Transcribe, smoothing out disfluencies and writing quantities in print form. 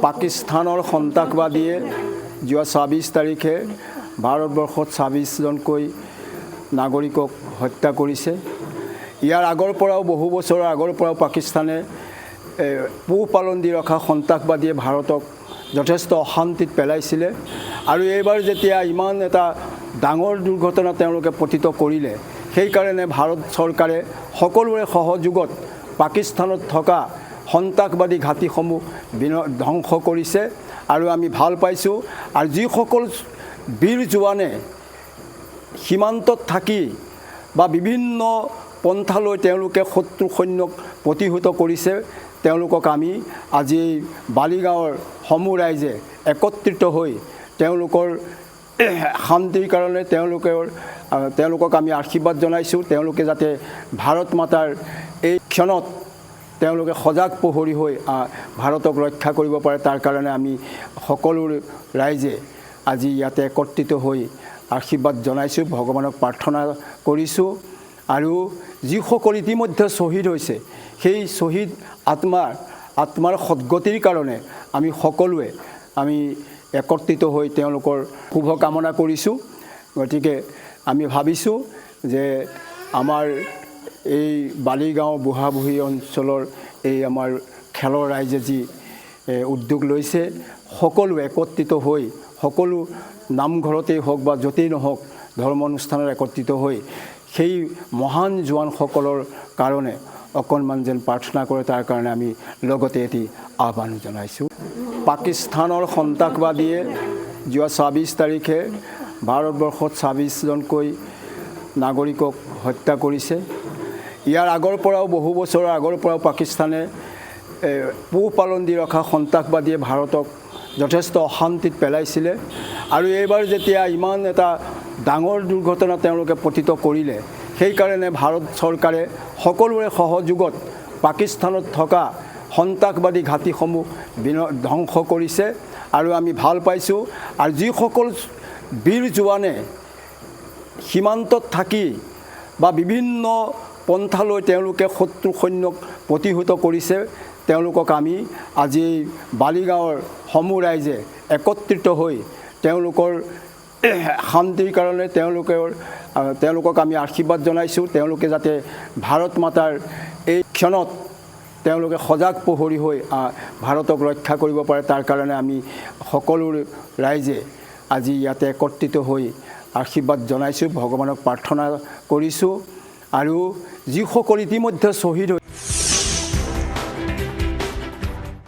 পাকিস্তানৰ সন্ত্ৰাসবাদীয়ে যোৱা ২৬ তাৰিখে ভাৰতবৰ্ষত ২৬জনকৈ নাগৰিকক হত্যা কৰিছে। ইয়াৰ আগৰ পৰাও বহু বছৰৰ আগৰ পৰাও পাকিস্তানে পোহপালন দি ৰখা সন্ত্ৰাসবাদীয়ে ভাৰতক যথেষ্ট অশান্তিত পেলাইছিলে আৰু এইবাৰ যেতিয়া ইমান এটা ডাঙৰ দুৰ্ঘটনা তেওঁলোকে পতিত কৰিলে, সেইকাৰণে ভাৰত চৰকাৰে সকলোৰে সহযোগত পাকিস্তানত থকা সন্ত্ৰাসবাদী ঘাটিসমূহ ধ্বংস কৰিছে আৰু আমি ভাল পাইছোঁ। আৰু যিসকল বীৰ জোৱানে সীমান্তত থাকি বা বিভিন্ন পন্থালৈ তেওঁলোকে শত্ৰু সৈন্যক প্ৰতিহত কৰিছে, তেওঁলোকক আমি আজি বালিগাঁৱৰ সমূহ ৰাইজে একত্ৰিত হৈ তেওঁলোকৰ শান্তিৰ কাৰণে তেওঁলোকক আমি আশীৰ্বাদ জনাইছোঁ। তেওঁলোকে যাতে ভাৰত মাতাৰ এই ক্ষণত তেওঁলোকে সজাগ প্ৰহৰী হৈ ভাৰতক ৰক্ষা কৰিব পাৰে, তাৰ কাৰণে আমি সকলো ৰাইজে আজি ইয়াতে একত্ৰিত হৈ আশীৰ্বাদ জনাইছোঁ, ভগৱানক প্ৰাৰ্থনা কৰিছোঁ। আৰু যিসকল ইতিমধ্যে শ্বহীদ হৈছে, সেই শ্বহীদ আত্মাৰ সদ্গতিৰ কাৰণে আমি সকলোৱে একত্ৰিত হৈ তেওঁলোকৰ শুভকামনা কৰিছোঁ। গতিকে আমি ভাবিছোঁ যে আমাৰ এই বালিগাঁও বুঢ়াবুঢ়ী অঞ্চলৰ এই আমাৰ খেলৰ ৰাইজে যি উদ্যোগ লৈছে, সকলো একত্ৰিত হৈ সকলো নামঘৰতেই হওক বা য'তেই নহওক ধৰ্ম অনুষ্ঠানত একত্ৰিত হৈ সেই মহান জোৱানসকলৰ কাৰণে অকণমান যেন প্ৰাৰ্থনা কৰে, তাৰ কাৰণে আমি লগতে এটি আহ্বান জনাইছোঁ। পাকিস্তানৰ সন্ত্ৰাসবাদীয়ে যোৱা ২৬ তাৰিখে ভাৰতবৰ্ষত ২৬জনকৈ নাগৰিকক হত্যা কৰিছে। ইয়াৰ আগৰ পৰাও বহু বছৰৰ আগৰ পৰাও পাকিস্তানে পোহপালন দি ৰখা সন্ত্ৰাসবাদীয়ে ভাৰতক যথেষ্ট অশান্তিত পেলাইছিলে আৰু এইবাৰ যেতিয়া ইমান এটা ডাঙৰ দুৰ্ঘটনা তেওঁলোকে পতিত কৰিলে, সেইকাৰণে ভাৰত চৰকাৰে সকলোৰে সহযোগত পাকিস্তানত থকা সন্ত্ৰাসবাদী ঘাটিসমূহ ধ্বংস কৰিছে আৰু আমি ভাল পাইছোঁ। আৰু যিসকল বীৰ জোৱানে সীমান্তত থাকি বা বিভিন্ন পন্থালৈ তেওঁলোকে শত্ৰু সৈন্যক প্ৰতিহত কৰিছে, তেওঁলোকক আমি আজি বালিগাঁৱৰ সমূহ ৰাইজে একত্ৰিত হৈ তেওঁলোকৰ শান্তিৰ কাৰণে তেওঁলোকক আমি আশীৰ্বাদ জনাইছোঁ। তেওঁলোকে যাতে ভাৰত মাতাৰ এই ক্ষণত তেওঁলোকে সজাগ প্ৰহৰী হৈ ভাৰতক ৰক্ষা কৰিব পাৰে, তাৰ কাৰণে আমি সকলো ৰাইজে আজি ইয়াতে একত্ৰিত হৈ আশীৰ্বাদ জনাইছোঁ, ভগৱানক প্ৰাৰ্থনা কৰিছোঁ। আৰু যিসকল ইতিমধ্যে শ্বহীদ